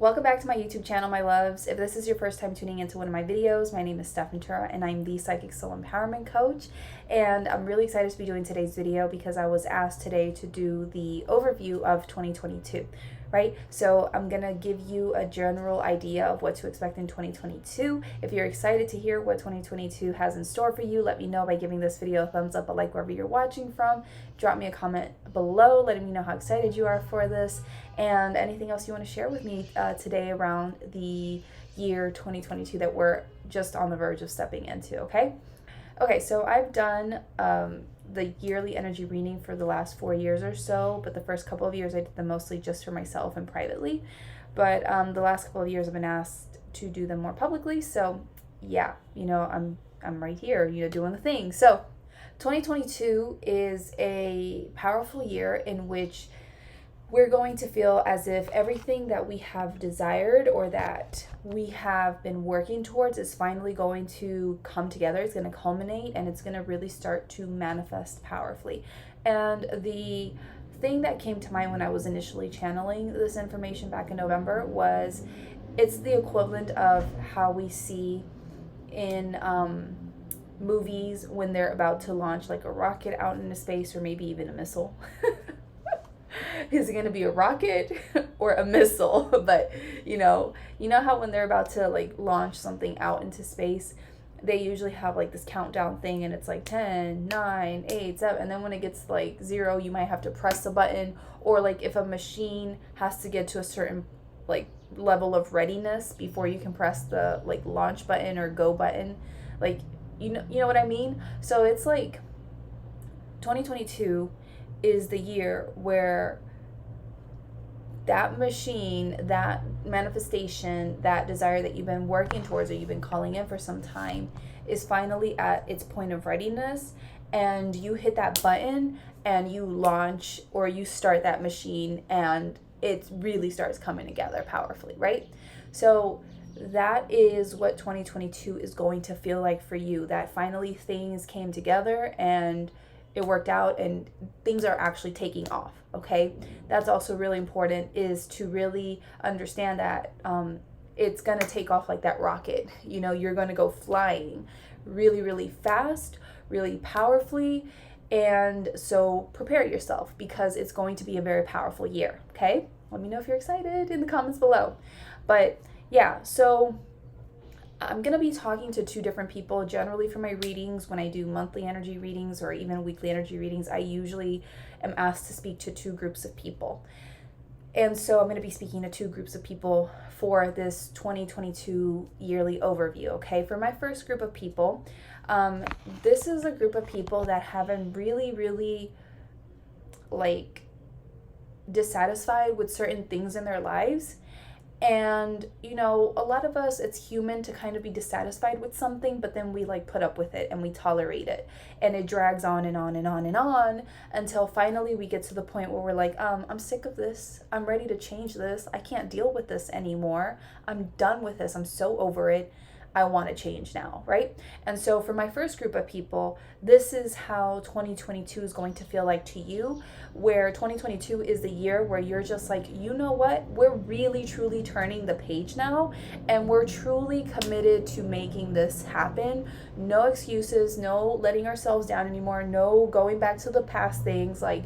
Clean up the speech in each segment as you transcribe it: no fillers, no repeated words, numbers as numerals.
Welcome back to my YouTube channel, my loves. If this is your first time tuning into one of my videos, my name is Stef and I'm the Psychic Soul Empowerment Coach. And I'm really excited to be doing today's video because I was asked today to do the overview of 2022, right? So I'm gonna give you a general idea of what to expect in 2022. If you're excited to hear what 2022 has in store for you, let me know by giving this video a thumbs up, a like wherever you're watching from. Drop me a comment below letting me know how excited you are for this and anything else you want to share with me today around the year 2022 that we're just on the verge of stepping into, okay? Okay, so I've done the yearly energy reading for the last 4 years or so, but the first couple of years I did them mostly just for myself and privately. But the last couple of years I've been asked to do them more publicly, so yeah, I'm right here, doing the thing. So 2022 is a powerful year in which we're going to feel as if everything that we have desired or that we have been working towards is finally going to come together. It's going to culminate and it's going to really start to manifest powerfully. And the thing that came to mind when I was initially channeling this information back in November was it's the equivalent of how we see in movies when they're about to launch like a rocket out into space or maybe even a missile. Is it going to be a rocket or a missile? But you know how when they're about to like launch something out into space, they usually have like this countdown thing and it's like 10, 9, 8, 7, and then when it gets like 0, you might have to press the button, or like if a machine has to get to a certain like level of readiness before you can press the like launch button or go button, like you know what I mean? So it's like 2022 is the year where that machine, that manifestation, that desire that you've been working towards or you've been calling in for some time is finally at its point of readiness, and you hit that button and you launch or you start that machine and it really starts coming together powerfully, right? So that is what 2022 is going to feel like for you, that finally things came together and it worked out and things are actually taking off, okay? That's also really important, is to really understand that it's going to take off like that rocket. You're going to go flying really, really fast, really powerfully. And so prepare yourself because it's going to be a very powerful year, okay? Let me know if you're excited in the comments below. But yeah, so I'm going to be talking to 2 different people. Generally for my readings, when I do monthly energy readings or even weekly energy readings, I usually am asked to speak to 2 groups of people. And so I'm going to be speaking to 2 groups of people for this 2022 yearly overview, okay? For my first group of people, this is a group of people that have been really, really like dissatisfied with certain things in their lives. And, a lot of us, it's human to kind of be dissatisfied with something, but then we like put up with it and we tolerate it. And it drags on and on and on and on until finally we get to the point where we're like, I'm sick of this. I'm ready to change this. I can't deal with this anymore. I'm done with this. I'm so over it. I want to change now, right? And so for my first group of people, this is how 2022 is going to feel like to you, where 2022 is the year where you're just like, you know what? We're really, truly turning the page now, and we're truly committed to making this happen. No excuses, no letting ourselves down anymore, no going back to the past things. Like,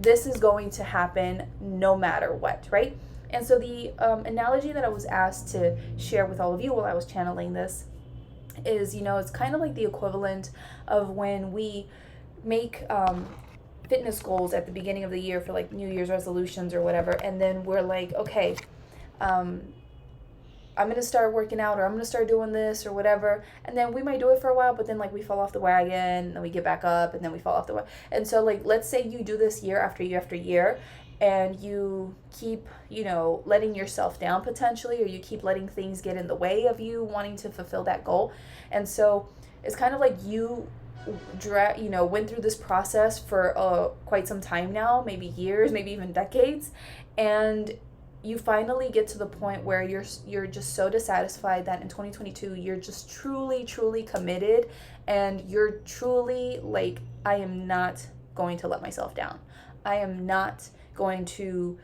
this is going to happen no matter what, right? And so the analogy that I was asked to share with all of you while I was channeling this is, it's kind of like the equivalent of when we make fitness goals at the beginning of the year for like New Year's resolutions or whatever. And then we're like, okay, I'm going to start working out, or I'm going to start doing this or whatever. And then we might do it for a while, but then like we fall off the wagon and then we get back up and then we fall off the wagon. And so like, let's say you do this year after year after year, and you keep, letting yourself down potentially, or you keep letting things get in the way of you wanting to fulfill that goal. And so it's kind of like you went through this process for quite some time now, maybe years, maybe even decades, and you finally get to the point where you're just so dissatisfied that in 2022 you're just truly, truly committed, and you're truly like, I am not going to let myself down. I am not going to,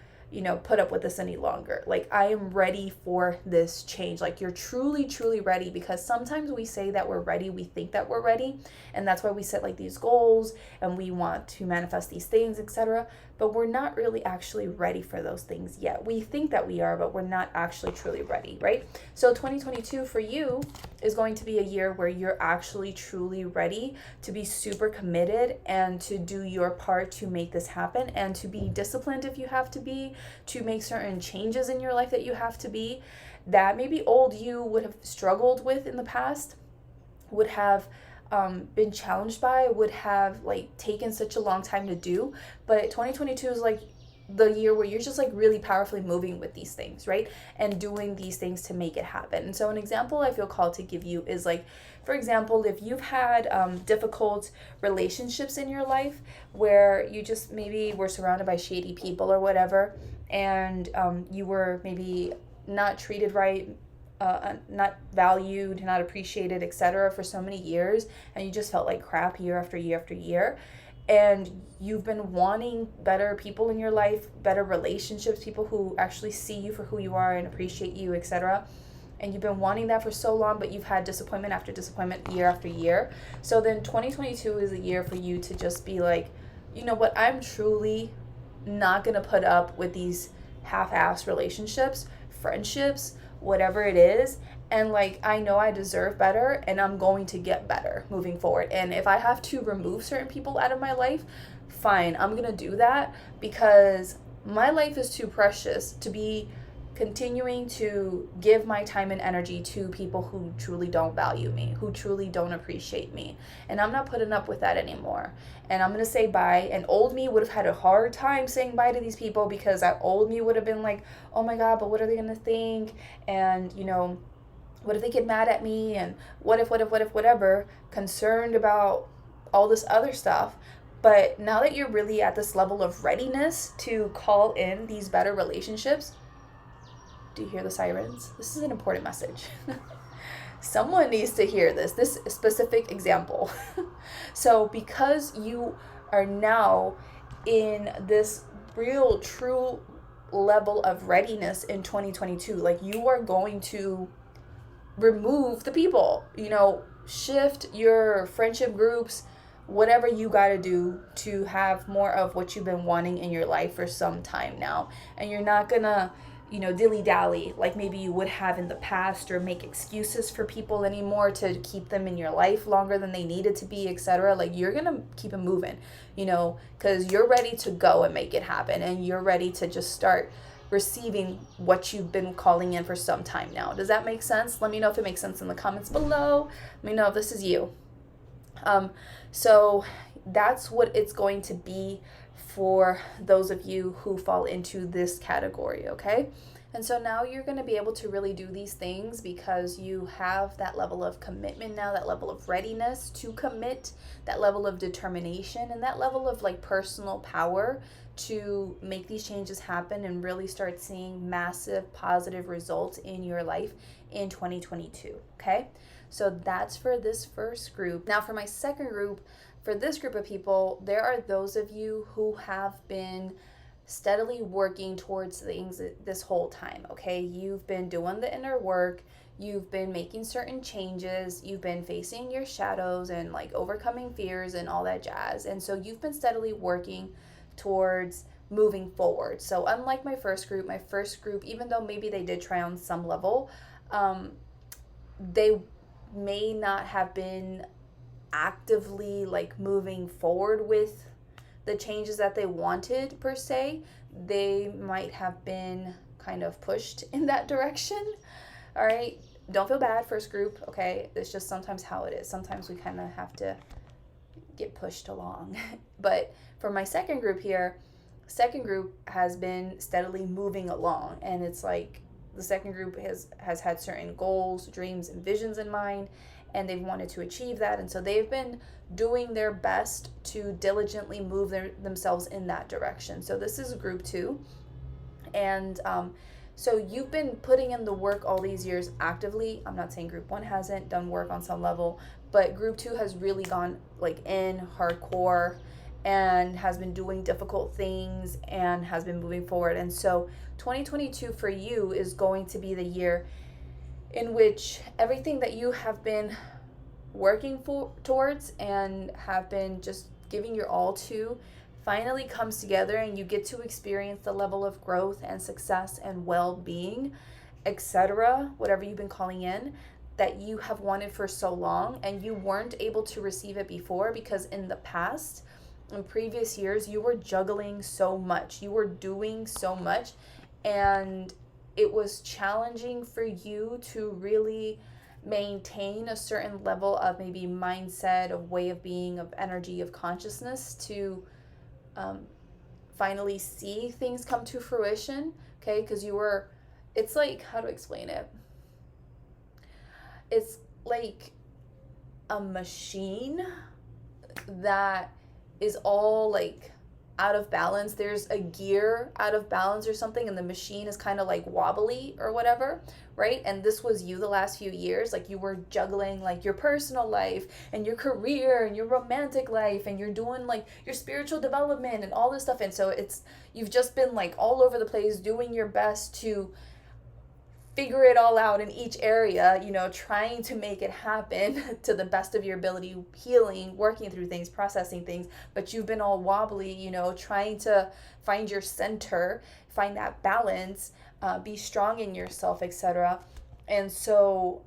put up with this any longer. Like, I am ready for this change. Like, you're truly, truly ready, because sometimes we say that we're ready, we think that we're ready, and that's why we set like these goals and we want to manifest these things, etc. But we're not really actually ready for those things yet. We think that we are, but we're not actually truly ready, right? So 2022 for you is going to be a year where you're actually truly ready to be super committed and to do your part to make this happen, and to be disciplined if you have to be, to make certain changes in your life that you have to be, that maybe old you would have struggled with in the past, would have been challenged by, would have like taken such a long time to do. But 2022 is like the year where you're just like really powerfully moving with these things, right? And doing these things to make it happen. And so an example I feel called to give you is like, for example, if you've had difficult relationships in your life where you just maybe were surrounded by shady people or whatever, and you were maybe not treated right, not valued, not appreciated, etc. for so many years, and you just felt like crap year after year after year, and you've been wanting better people in your life, better relationships, people who actually see you for who you are and appreciate you, etc. And you've been wanting that for so long, but you've had disappointment after disappointment year after year. So then 2022 is a year for you to just be like, you know what, I'm truly not going to put up with these half-ass relationships, friendships, whatever it is. And like, I know I deserve better, and I'm going to get better moving forward. And if I have to remove certain people out of my life, fine, I'm going to do that, because my life is too precious to be continuing to give my time and energy to people who truly don't value me, who truly don't appreciate me. And I'm not putting up with that anymore. And I'm going to say bye. And old me would have had a hard time saying bye to these people, because that old me would have been like, oh my God, but what are they going to think? And, what if they get mad at me? And what if, whatever, concerned about all this other stuff. But now that you're really at this level of readiness to call in these better relationships, do you hear the sirens? This is an important message. Someone needs to hear this specific example. So because you are now in this real, true level of readiness in 2022, like, you are going to remove the people, shift your friendship groups, whatever you got to do to have more of what you've been wanting in your life for some time now. And you're not going to dilly-dally like maybe you would have in the past, or make excuses for people anymore to keep them in your life longer than they needed to be, etc. Like, you're gonna keep it moving, because you're ready to go and make it happen, and you're ready to just start receiving what you've been calling in for some time now. Does that make sense? Let me know if it makes sense in the comments below. Let me know if this is you. So that's what it's going to be for those of you who fall into this category, okay? And so now you're going to be able to really do these things because you have that level of commitment now, that level of readiness to commit, that level of determination, and that level of like personal power to make these changes happen and really start seeing massive positive results in your life in 2022, okay? So that's for this first group. Now for my second group, for this group of people, there are those of you who have been steadily working towards things this whole time, okay? You've been doing the inner work, you've been making certain changes, you've been facing your shadows and like overcoming fears and all that jazz. And so you've been steadily working towards moving forward. So unlike my first group, even though maybe they did try on some level, they may not have been actively like moving forward with the changes that they wanted per se. They might have been kind of pushed in that direction. All right, don't feel bad, first group, okay? It's just sometimes how it is. Sometimes we kind of have to get pushed along. But for my second group here, second group has been steadily moving along, and it's like the second group has had certain goals, dreams, and visions in mind, and they've wanted to achieve that. And so they've been doing their best to diligently move themselves in that direction. So this is group 2. And so you've been putting in the work all these years actively. I'm not saying group 1 hasn't done work on some level, but group 2 has really gone like in hardcore and has been doing difficult things and has been moving forward. And so 2022 for you is going to be the year in which everything that you have been working towards and have been just giving your all to finally comes together, and you get to experience the level of growth and success and well-being, etc., whatever you've been calling in, that you have wanted for so long, and you weren't able to receive it before because in the past, in previous years, you were juggling so much, you were doing so much, and it was challenging for you to really maintain a certain level of maybe mindset, of way of being, of energy, of consciousness to finally see things come to fruition, okay? Because you were, it's like, how to explain it? It's like a machine that is all like out of balance. There's a gear out of balance or something, and the machine is kind of like wobbly or whatever, right? And this was you the last few years. Like you were juggling like your personal life and your career and your romantic life, and you're doing like your spiritual development and all this stuff. And so you've just been like all over the place doing your best to figure it all out in each area, trying to make it happen to the best of your ability, healing, working through things, processing things, but you've been all wobbly, trying to find your center, find that balance, be strong in yourself, etc. And so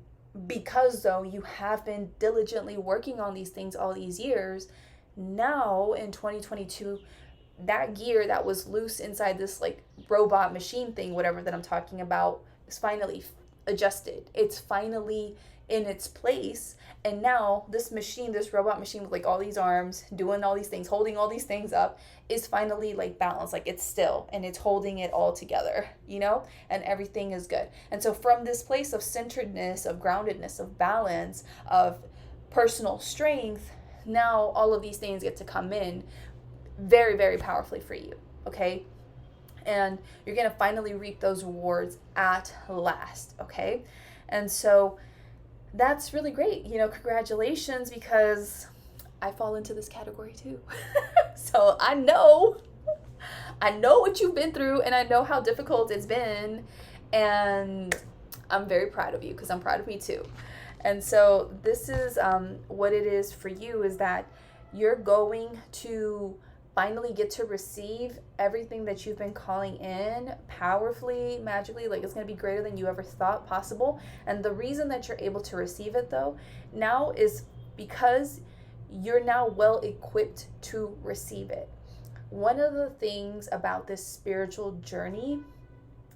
because though you have been diligently working on these things all these years, now in 2022, that gear that was loose inside this like robot machine thing, whatever that I'm talking about, is finally adjusted. It's finally in its place. And now this machine, this robot machine with like all these arms, doing all these things, holding all these things up, is finally like balanced. Like it's still and it's holding it all together, and everything is good. And so from this place of centeredness, of groundedness, of balance, of personal strength, now all of these things get to come in very, very powerfully for you, okay? And you're going to finally reap those rewards at last, okay? And so that's really great. Congratulations, because I fall into this category too. So I know what you've been through, and I know how difficult it's been, and I'm very proud of you because I'm proud of me too. And so this is what it is for you, is that you're going to finally get to receive everything that you've been calling in powerfully, magically. Like it's going to be greater than you ever thought possible. And the reason that you're able to receive it though now is because you're now well equipped to receive it. One of the things about this spiritual journey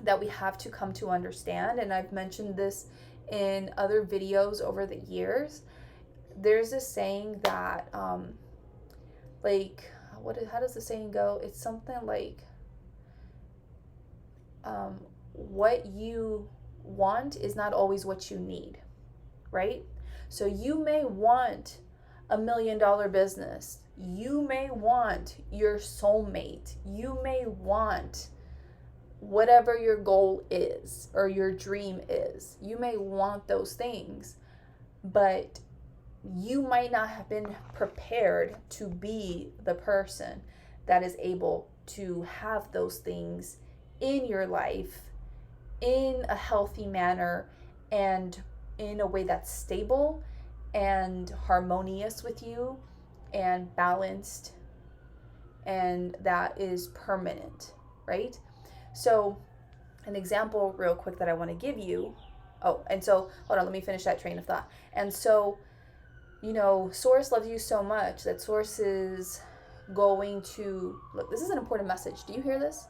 that we have to come to understand, and I've mentioned this in other videos over the years, there's this saying that how does the saying go? It's something like what you want is not always what you need, right? So you may want $1 million business. You may want your soulmate. You may want whatever your goal is or your dream is. You may want those things, but you might not have been prepared to be the person that is able to have those things in your life in a healthy manner and in a way that's stable and harmonious with you and balanced and that is permanent, right? So an example real quick that I want to give you. And so hold on, let me finish that train of thought. And so Source loves you so much that Source is going to, look, this is an important message. Do you hear this?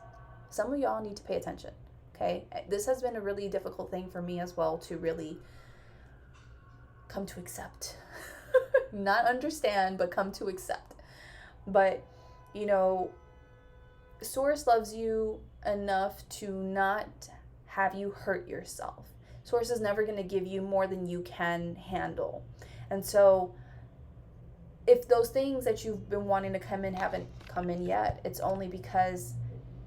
Some of y'all need to pay attention, okay? This has been a really difficult thing for me as well to really come to accept. Not understand, but come to accept. But, Source loves you enough to not have you hurt yourself. Source is never going to give you more than you can handle. And so if those things that you've been wanting to come in haven't come in yet, it's only because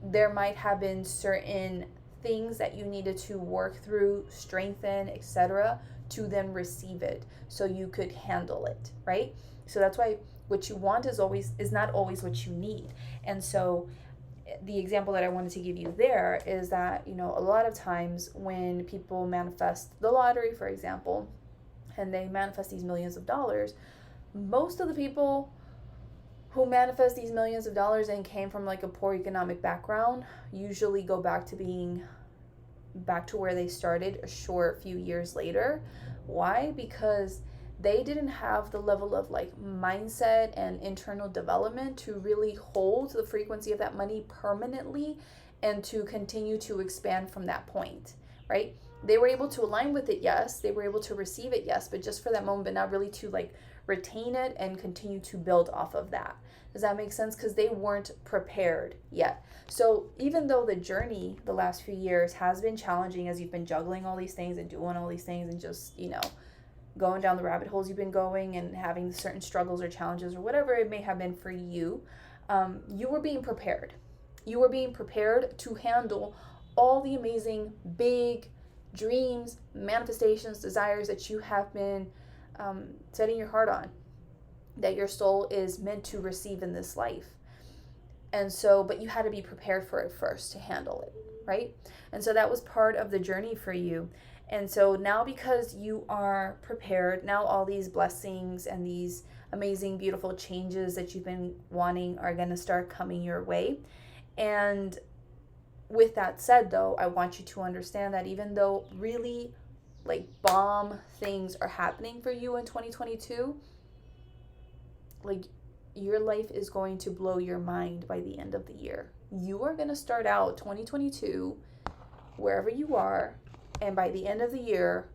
there might have been certain things that you needed to work through, strengthen, etc., to then receive it so you could handle it, right? So that's why what you want is not always what you need. And so the example that I wanted to give you there is that, you know, a lot of times when people manifest the lottery, for example, and they manifest these millions of dollars, most of the people who manifest these millions of dollars and came from like a poor economic background usually go back to where they started a short few years later. Why? Because they didn't have the level of like mindset and internal development to really hold the frequency of that money permanently and to continue to expand from that point, right? They were able to align with it, yes. They were able to receive it, yes, but just for that moment, but not really to like retain it and continue to build off of that. Does that make sense? Because they weren't prepared yet. So even though the journey the last few years has been challenging as you've been juggling all these things and doing all these things and just, you know, going down the rabbit holes you've been going and having certain struggles or challenges or whatever it may have been for you, you were being prepared. You were being prepared to handle all the amazing, big dreams, manifestations, desires that you have been setting your heart on, that your soul is meant to receive in this life. And so, but you had to be prepared for it first to handle it, right? And so that was part of the journey for you. And so now, because you are prepared, now all these blessings and these amazing, beautiful changes that you've been wanting are going to start coming your way. And with that said, though, I want you to understand that even though really like bomb things are happening for you in 2022, like your life is going to blow your mind by the end of the year. You are going to start out 2022 wherever you are, and by the end of the year,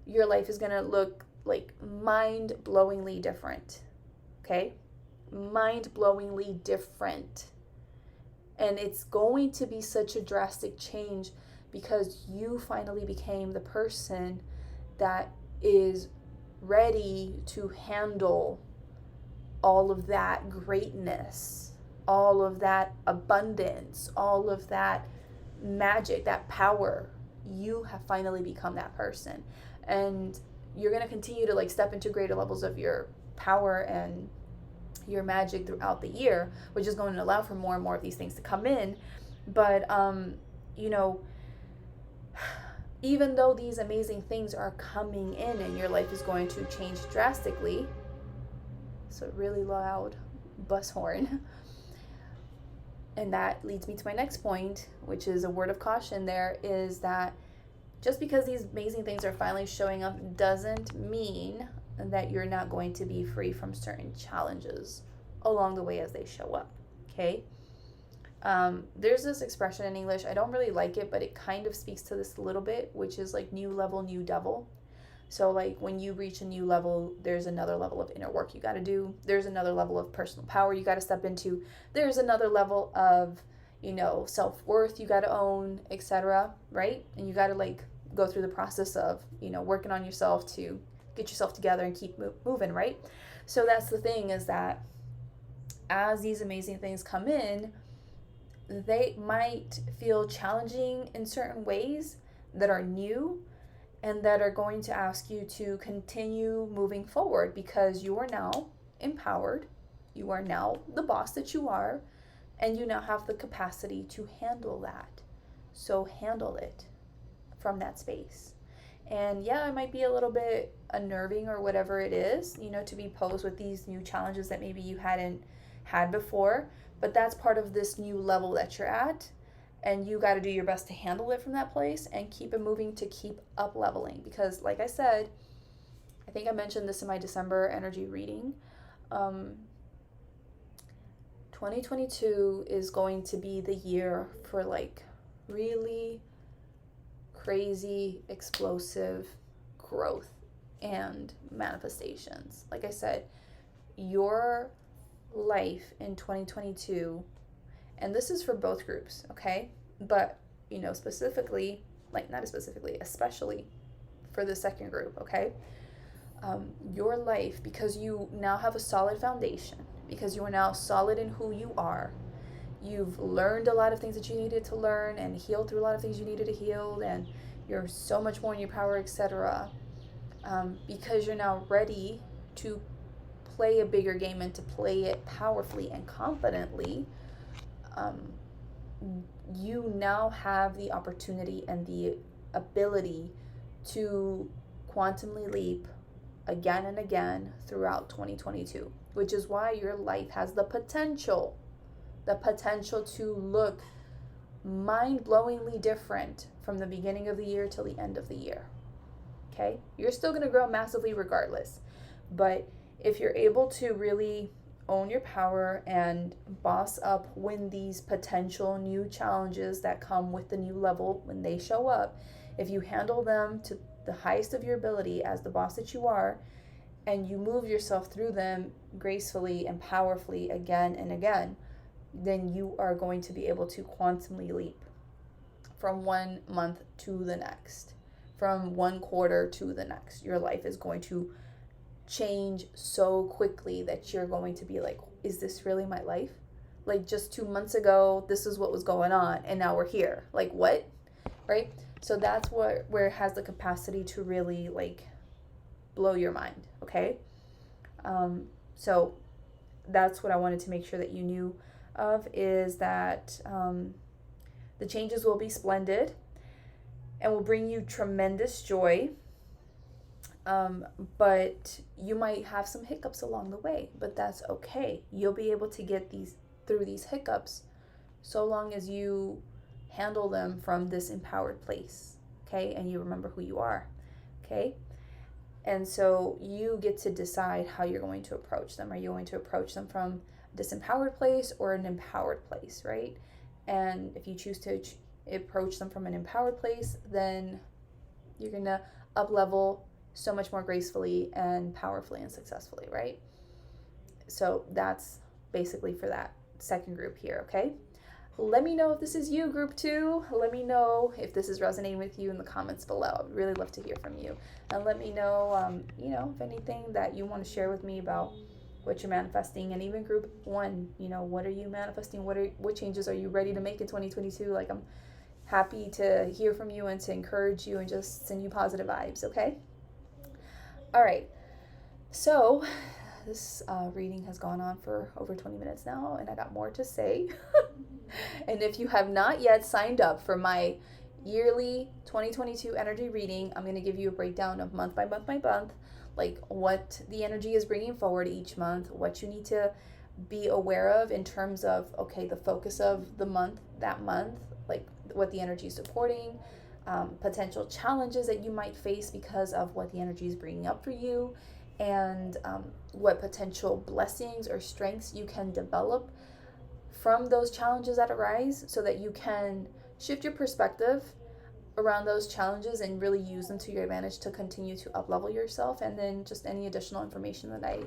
your life is going to look like mind-blowingly different. Okay? Mind-blowingly different. And it's going to be such a drastic change because you finally became the person that is ready to handle all of that greatness, all of that abundance, all of that magic, that power. You have finally become that person. And you're going to continue to like step into greater levels of your power and your magic throughout the year, which is going to allow for more and more of these things to come in. But, you know, even though these amazing things are coming in and your life is going to change drastically, so really loud bus horn. And that leads me to my next point, which is a word of caution there, is that just because these amazing things are finally showing up doesn't mean that you're not going to be free from certain challenges along the way as they show up, okay? There's this expression in English, I don't really like it, but it kind of speaks to this a little bit, which is like new level, new devil. So like when you reach a new level, there's another level of inner work you got to do. There's another level of personal power you got to step into. There's another level of, you know, self-worth you got to own, etc., right? And you got to like go through the process of, you know, working on yourself to get yourself together and keep moving, right? So that's the thing, is that as these amazing things come in, they might feel challenging in certain ways that are new and that are going to ask you to continue moving forward, because you are now empowered, you are now the boss that you are, and you now have the capacity to handle that. So handle it from that space. And yeah, it might be a little bit unnerving or whatever it is, you know, to be posed with these new challenges that maybe you hadn't had before, but that's part of this new level that you're at. And you got to do your best to handle it from that place and keep it moving, to keep up leveling. Because like I said, I think I mentioned this in my December energy reading, 2022 is going to be the year for like really crazy, explosive growth and manifestations. Like I said, your life in 2022, and this is for both groups, okay? But, you know, specifically, like not specifically, especially for the second group, okay? Your life, because you now have a solid foundation, because you are now solid in who you are, you've learned a lot of things that you needed to learn and healed through a lot of things you needed to heal, and you're so much more in your power, etc. Because you're now ready to play a bigger game and to play it powerfully and confidently, you now have the opportunity and the ability to quantumly leap again and again throughout 2022, which is why your life has the potential to look mind-blowingly different from the beginning of the year till the end of the year. Okay? You're still going to grow massively regardless. But if you're able to really own your power and boss up when these potential new challenges that come with the new level, when they show up, if you handle them to the highest of your ability as the boss that you are, and you move yourself through them gracefully and powerfully again and again, then you are going to be able to quantumly leap from 1 month to the next, from 1 quarter to the next. Your life is going to change so quickly that you're going to be like, is this really my life? Like, just 2 months ago, this is what was going on, and now we're here. Like, what? Right? So that's where it has the capacity to really, like, blow your mind, okay? So that's what I wanted to make sure that you knew of, is that the changes will be splendid and will bring you tremendous joy. But you might have some hiccups along the way, but that's okay. You'll be able to get through these hiccups so long as you handle them from this empowered place, okay? And you remember who you are, okay? And so you get to decide how you're going to approach them. Are you going to approach them from a disempowered place or an empowered place, right? And if you choose to approach them from an empowered place, then you're going to up-level so much more gracefully and powerfully and successfully, right? So that's basically for that second group here, okay? Let me know if this is you, group 2. Let me know if this is resonating with you in the comments below. I'd really love to hear from you. And let me know, if anything that you want to share with me about what you're manifesting. And even group 1, what are you manifesting? What changes are you ready to make in 2022? Like, I'm happy to hear from you and to encourage you and just send you positive vibes, okay? All right. So this reading has gone on for over 20 minutes now, and I got more to say. And if you have not yet signed up for my yearly 2022 energy reading, I'm going to give you a breakdown of month by month by month, like what the energy is bringing forward each month, what you need to be aware of in terms of, okay, the focus of the month, that month, like what the energy is supporting, potential challenges that you might face because of what the energy is bringing up for you, and what potential blessings or strengths you can develop from those challenges that arise, so that you can shift your perspective around those challenges and really use them to your advantage to continue to up-level yourself. And then just any additional information that I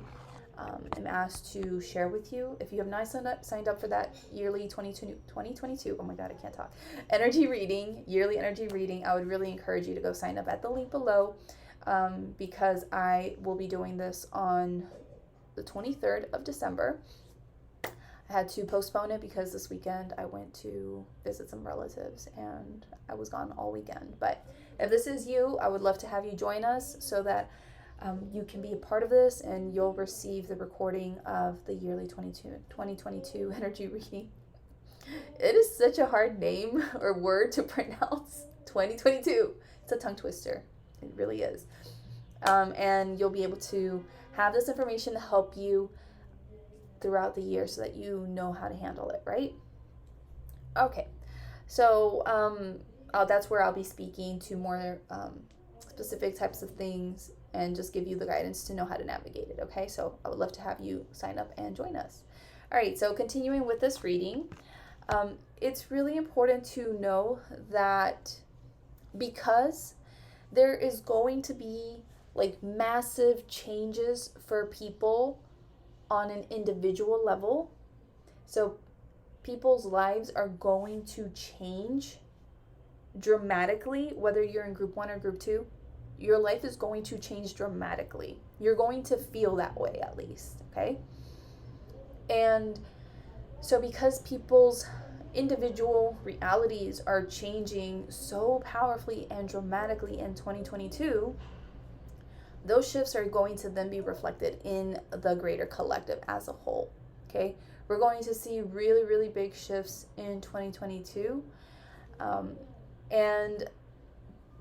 am asked to share with you. If you have not signed up for that yearly 2022, oh my god, I can't talk, yearly energy reading, I would really encourage you to go sign up at the link below, because I will be doing this on the 23rd of December. I had to postpone it because this weekend I went to visit some relatives and I was gone all weekend. But if this is you, I would love to have you join us so that you can be a part of this, and you'll receive the recording of the yearly 2022 energy reading. It is such a hard name or word to pronounce. 2022. It's a tongue twister. It really is. And you'll be able to have this information to help you throughout the year so that you know how to handle it, right? Okay. So that's where I'll be speaking to more specific types of things and just give you the guidance to know how to navigate it, okay? So I would love to have you sign up and join us. All right, so continuing with this reading, it's really important to know that because there is going to be like massive changes for people on an individual level. So people's lives are going to change dramatically, whether you're in group 1 or group 2. Your life is going to change dramatically. You're going to feel that way, at least, okay? And so because people's individual realities are changing so powerfully and dramatically in 2022, those shifts are going to then be reflected in the greater collective as a whole. Okay, we're going to see really, really big shifts in 2022. And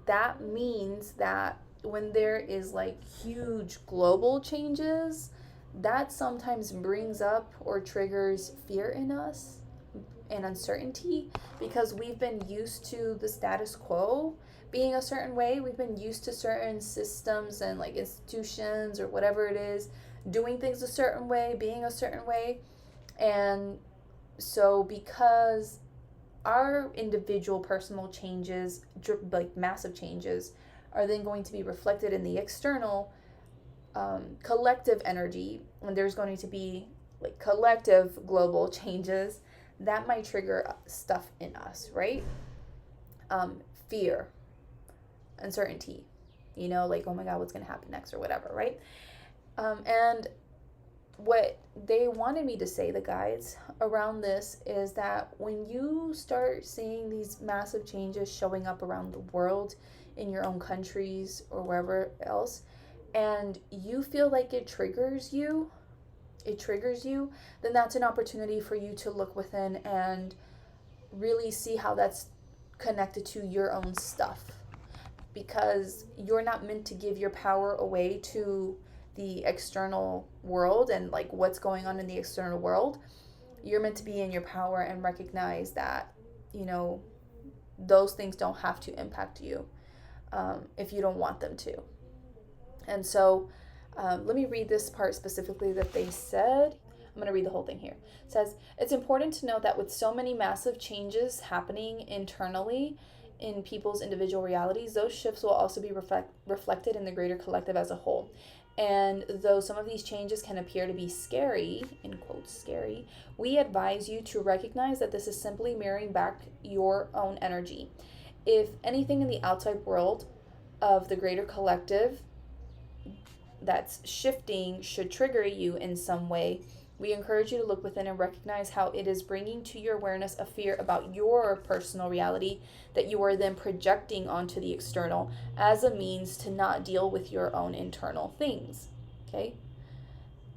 that means that when there is like huge global changes, that sometimes brings up or triggers fear in us and uncertainty, because we've been used to the status quo being a certain way. We've been used to certain systems and like institutions or whatever it is doing things a certain way, being a certain way. And so because our individual personal changes, like massive changes, are then going to be reflected in the external collective energy, when there's going to be like collective global changes, that might trigger stuff in us, right? Fear, uncertainty, like, oh my God, what's going to happen next or whatever, right? And what they wanted me to say, the guides, around this is that when you start seeing these massive changes showing up around the world, in your own countries or wherever else, and you feel like it triggers you, then that's an opportunity for you to look within and really see how that's connected to your own stuff. Because you're not meant to give your power away to the external world and like what's going on in the external world. You're meant to be in your power and recognize that, those things don't have to impact you if you don't want them to. And so let me read this part specifically that they said. I'm going to read the whole thing here. It says, it's important to note that with so many massive changes happening internally in people's individual realities, those shifts will also be reflected in the greater collective as a whole. And though some of these changes can appear to be scary, in quotes, scary, we advise you to recognize that this is simply mirroring back your own energy. If anything in the outside world of the greater collective that's shifting should trigger you in some way, we encourage you to look within and recognize how it is bringing to your awareness a fear about your personal reality that you are then projecting onto the external as a means to not deal with your own internal things. Okay?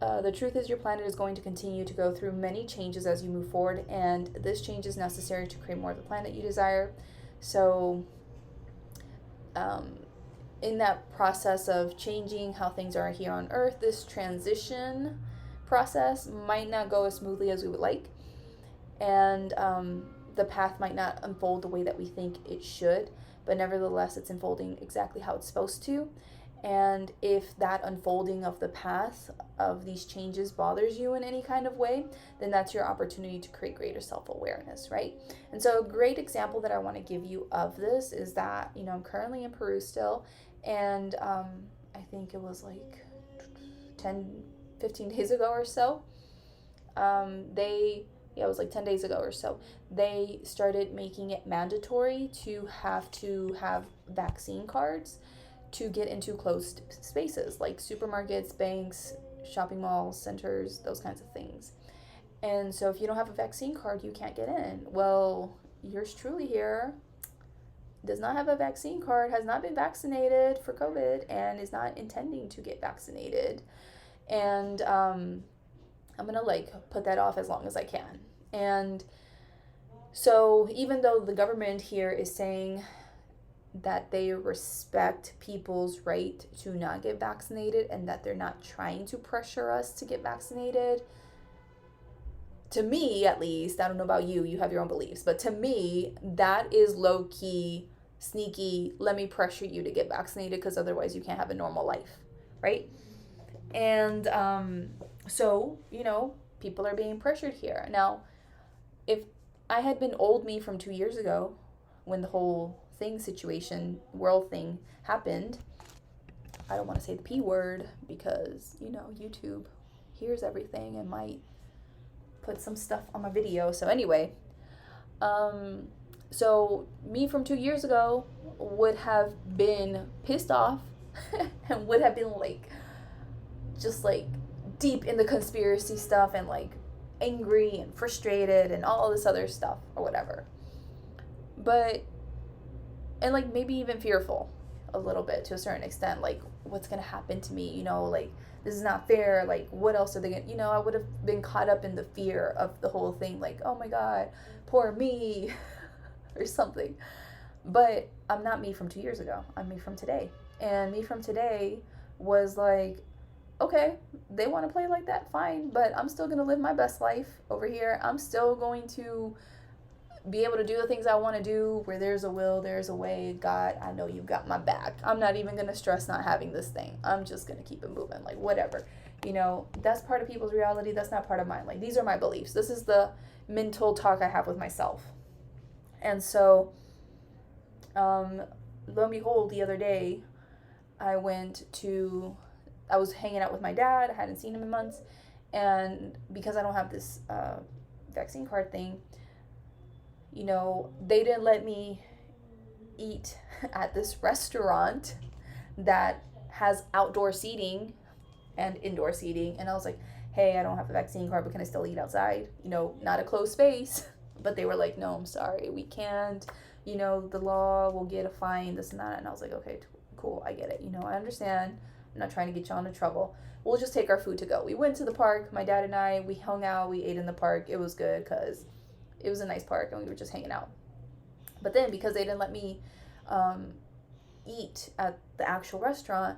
The truth is your planet is going to continue to go through many changes as you move forward, and this change is necessary to create more of the planet you desire. So, in that process of changing how things are here on Earth, this transition process might not go as smoothly as we would like, and the path might not unfold the way that we think it should, but nevertheless it's unfolding exactly how it's supposed to. And if that unfolding of the path of these changes bothers you in any kind of way, then that's your opportunity to create greater self-awareness, right? And so a great example that I want to give you of this is that, I'm currently in Peru still, and I think it was like 15 days ago or so, it was like 10 days ago or so, they started making it mandatory to have vaccine cards to get into closed spaces like supermarkets, banks, shopping malls, centers, those kinds of things. And so if you don't have a vaccine card, you can't get in. Well, yours truly here does not have a vaccine card, has not been vaccinated for COVID, and is not intending to get vaccinated. And I'm going to put that off as long as I can. And so even though the government here is saying that they respect people's right to not get vaccinated and that they're not trying to pressure us to get vaccinated, to me at least, I don't know about you, you have your own beliefs, but to me, that is low-key, sneaky, let me pressure you to get vaccinated because otherwise you can't have a normal life, right? And so, people are being pressured here. Now, if I had been old me from 2 years ago, when the whole world thing happened, I don't want to say the P word because, YouTube hears everything and might put some stuff on my video. So anyway, so me from 2 years ago would have been pissed off and would have been just deep in the conspiracy stuff and angry and frustrated and all this other stuff or whatever. And maybe even fearful. a little bit to a certain extent. Like, what's going to happen to me? Like, this is not fair. Like, what else are they going to, I would have been caught up in the fear of the whole thing. Like, oh my God, poor me or something. But I'm not me from 2 years ago. I'm me from today. And me from today was like, okay, they want to play like that, fine. But I'm still going to live my best life over here. I'm still going to be able to do the things I want to do. Where there's a will, there's a way. God, I know you got my back. I'm not even going to stress not having this thing. I'm just going to keep it moving. Like, whatever. That's part of people's reality. That's not part of mine. Like, these are my beliefs. This is the mental talk I have with myself. And so, lo and behold, the other day, I was hanging out with my dad. I hadn't seen him in months. And because I don't have this vaccine card thing, they didn't let me eat at this restaurant that has outdoor seating and indoor seating. And I was like, hey, I don't have a vaccine card, but can I still eat outside? Not a closed space. But they were like, no, I'm sorry, we can't. The law will get a fine, this and that. And I was like, okay, cool, I get it. I understand. I'm not trying to get y'all into trouble. We'll just take our food to go. We went to the park, my dad and I, we hung out, we ate in the park. It was good because it was a nice park and we were just hanging out. But then because they didn't let me eat at the actual restaurant,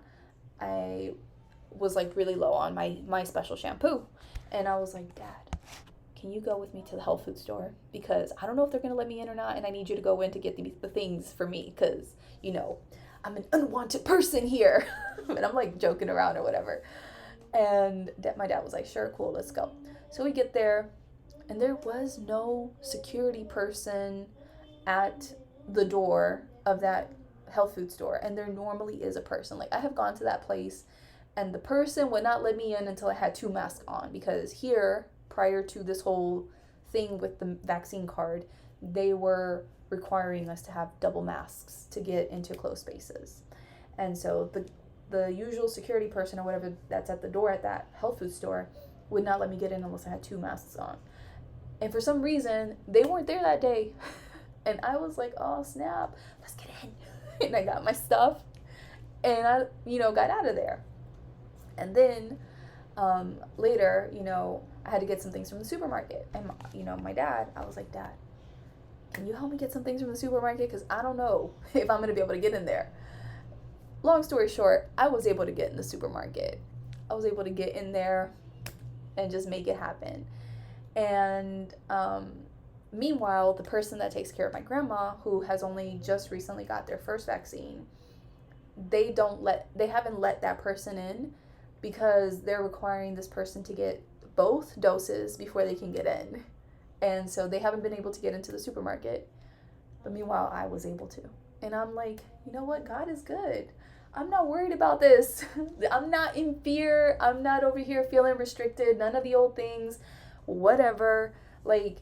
I was like really low on my special shampoo. And I was like, Dad, can you go with me to the health food store? Because I don't know if they're going to let me in or not. And I need you to go in to get the things for me. Because, I'm an unwanted person here. And I'm like joking around or whatever. And my dad was like, sure, cool, let's go. So we get there. And there was no security person at the door of that health food store. And there normally is a person. Like, I have gone to that place and the person would not let me in until I had 2 masks on. Because here, prior to this whole thing with the vaccine card, they were requiring us to have double masks to get into closed spaces. And so the usual security person or whatever that's at the door at that health food store would not let me get in unless I had 2 masks on. And for some reason, they weren't there that day. And I was like, oh, snap, let's get in. And I got my stuff. And I, got out of there. And then later, I had to get some things from the supermarket. And, my dad, I was like, Dad, can you help me get some things from the supermarket? Because I don't know if I'm going to be able to get in there. Long story short, I was able to get in the supermarket. I was able to get in there and just make it happen. And meanwhile, the person that takes care of my grandma, who has only just recently got their first vaccine, they haven't let that person in because they're requiring this person to get both doses before they can get in. And so they haven't been able to get into the supermarket. But meanwhile, I was able to. And I'm like, you know what? God is good. I'm not worried about this. I'm not in fear. I'm not over here feeling restricted. None of the old things. Whatever. Like,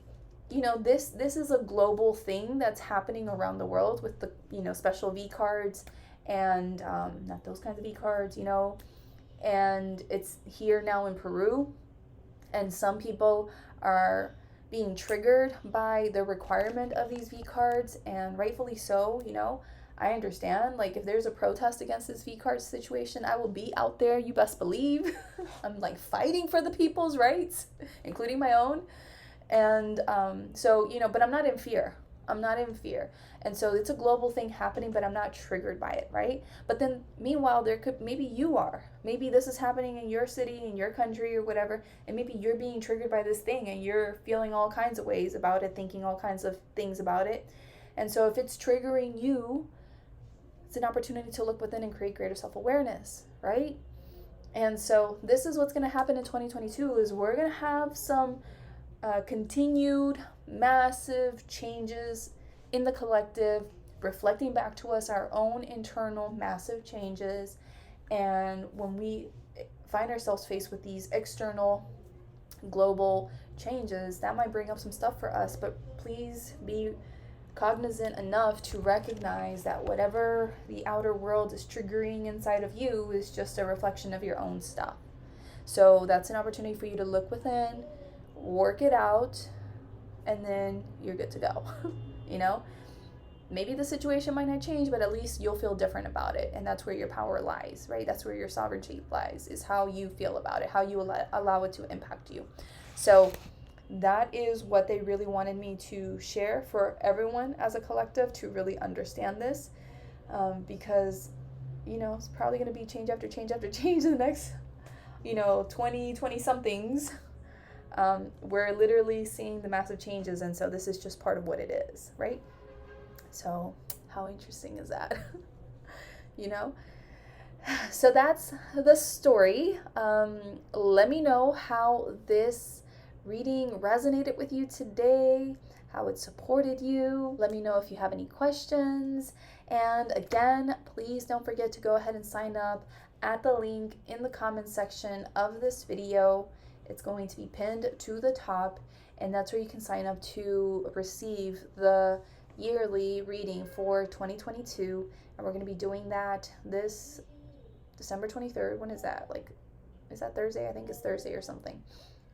this is a global thing that's happening around the world with the, special V cards and not those kinds of V cards, and it's here now in Peru. And some people are being triggered by the requirement of these V cards, and rightfully so. I understand. Like, if there's a protest against this V card situation, I will be out there, you best believe. I'm like fighting for the people's rights, including my own. And so, but I'm not in fear. And so it's a global thing happening, but I'm not triggered by it, right? But then meanwhile, maybe you are. Maybe this is happening in your city, in your country or whatever, and maybe you're being triggered by this thing and you're feeling all kinds of ways about it, thinking all kinds of things about it. And so if it's triggering you, it's an opportunity to look within and create greater self-awareness, right? And so this is what's going to happen in 2022 is we're going to have some continued massive changes in the collective, reflecting back to us our own internal massive changes. And when we find ourselves faced with these external global changes, that might bring up some stuff for us, but please be cognizant enough to recognize that whatever the outer world is triggering inside of you is just a reflection of your own stuff. So that's an opportunity for you to look within, work it out, and then you're good to go. maybe the situation might not change, but at least you'll feel different about it. And that's where your power lies, right? That's where your sovereignty lies, is how you feel about it, how you allow it to impact you. So that is what they really wanted me to share for everyone as a collective to really understand this, because, it's probably going to be change after change after change in the next, 20 somethings. We're literally seeing the massive changes, and so this is just part of what it is, right? So how interesting is that? So that's the story. Let me know how this reading resonated with you today, how it supported you. Let me know if you have any questions. And again, please don't forget to go ahead and sign up at the link in the comments section of this video. It's going to be pinned to the top, and that's where you can sign up to receive the yearly reading for 2022. And we're going to be doing that this December 23rd. When is that? Is that Thursday? I think it's Thursday or something.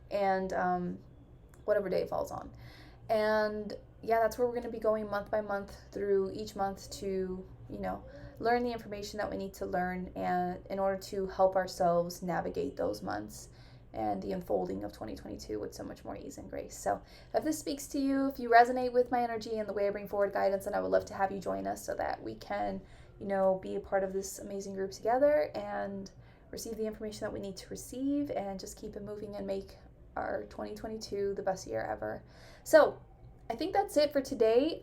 And whatever day it falls on. And yeah, that's where we're going to be going month by month through each month to, learn the information that we need to learn, and in order to help ourselves navigate those months and the unfolding of 2022 with so much more ease and grace. So if this speaks to you, if you resonate with my energy and the way I bring forward guidance, then I would love to have you join us so that we can, be a part of this amazing group together and receive the information that we need to receive and just keep it moving and make our 2022 the best year ever. So I think that's it for today.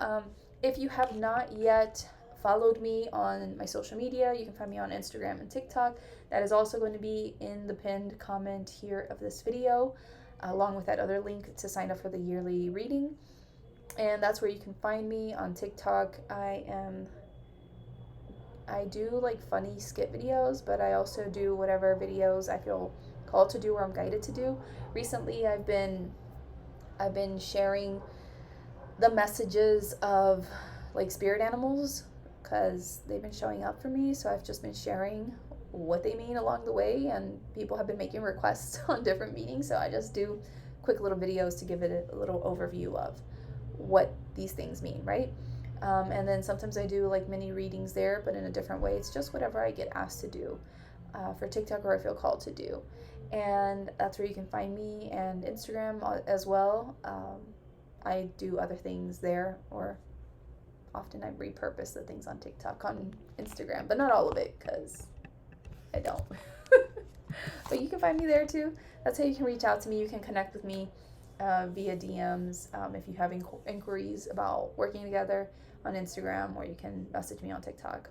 If you have not yet followed me on my social media, you can find me on Instagram and TikTok. That is also going to be in the pinned comment here of this video, along with that other link to sign up for the yearly reading. And that's where you can find me on TikTok. I do funny skit videos, but I also do whatever videos I feel called to do or I'm guided to do. Recently, I've been sharing the messages of spirit animals, because they've been showing up for me. So I've just been sharing what they mean along the way, and people have been making requests on different meanings. So I just do quick little videos to give it a little overview of what these things mean, right? And then sometimes I do mini readings there, but in a different way. It's just whatever I get asked to do for TikTok or I feel called to do. And that's where you can find me, and Instagram as well. I do other things there, or often I repurpose the things on TikTok on Instagram, but not all of it, because I don't. But you can find me there too. That's how you can reach out to me. You can connect with me via DMs if you have inquiries about working together on Instagram, or you can message me on TikTok.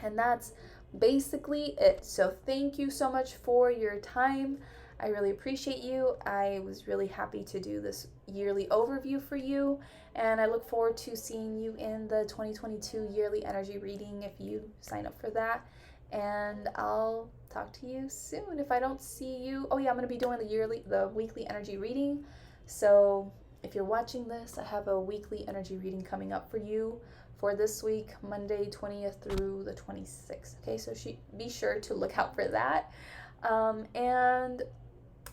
And that's basically it. So thank you so much for your time. I really appreciate you. I was really happy to do this yearly overview for you, and I look forward to seeing you in the 2022 yearly energy reading if you sign up for that. And I'll talk to you soon. If I don't see you, I'm going to be doing the weekly energy reading. So if you're watching this, I have a weekly energy reading coming up for you for this week, Monday 20th through the 26th. Okay, so be sure to look out for that. And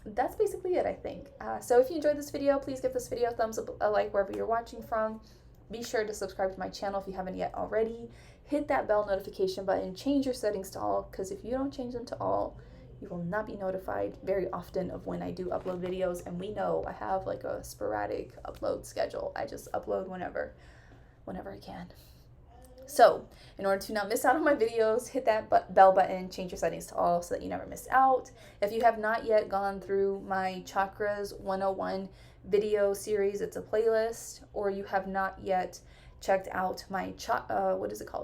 that's basically it, I think. So if you enjoyed this video, please give this video a thumbs up, a like wherever you're watching from. Be sure to subscribe to my channel if you haven't yet already. Hit that bell notification button, change your settings to all, because if you don't change them to all, you will not be notified very often of when I do upload videos. And we know I have a sporadic upload schedule. I just upload whenever I can. So in order to not miss out on my videos, hit that bell button, change your settings to all so that you never miss out. If you have not yet gone through my Chakras 101 video series, it's a playlist, or you have not yet checked out my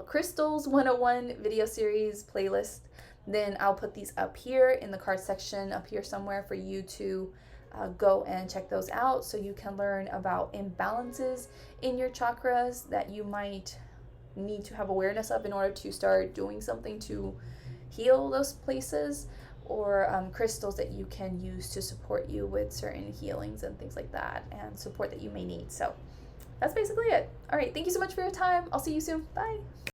Crystals 101 video series playlist, then I'll put these up here in the card section up here somewhere for you to go and check those out, so you can learn about imbalances in your chakras that you might need to have awareness of in order to start doing something to heal those places, or crystals that you can use to support you with certain healings and things like that, and support that you may need. So that's basically it. All right, thank you so much for your time. I'll see you soon. Bye.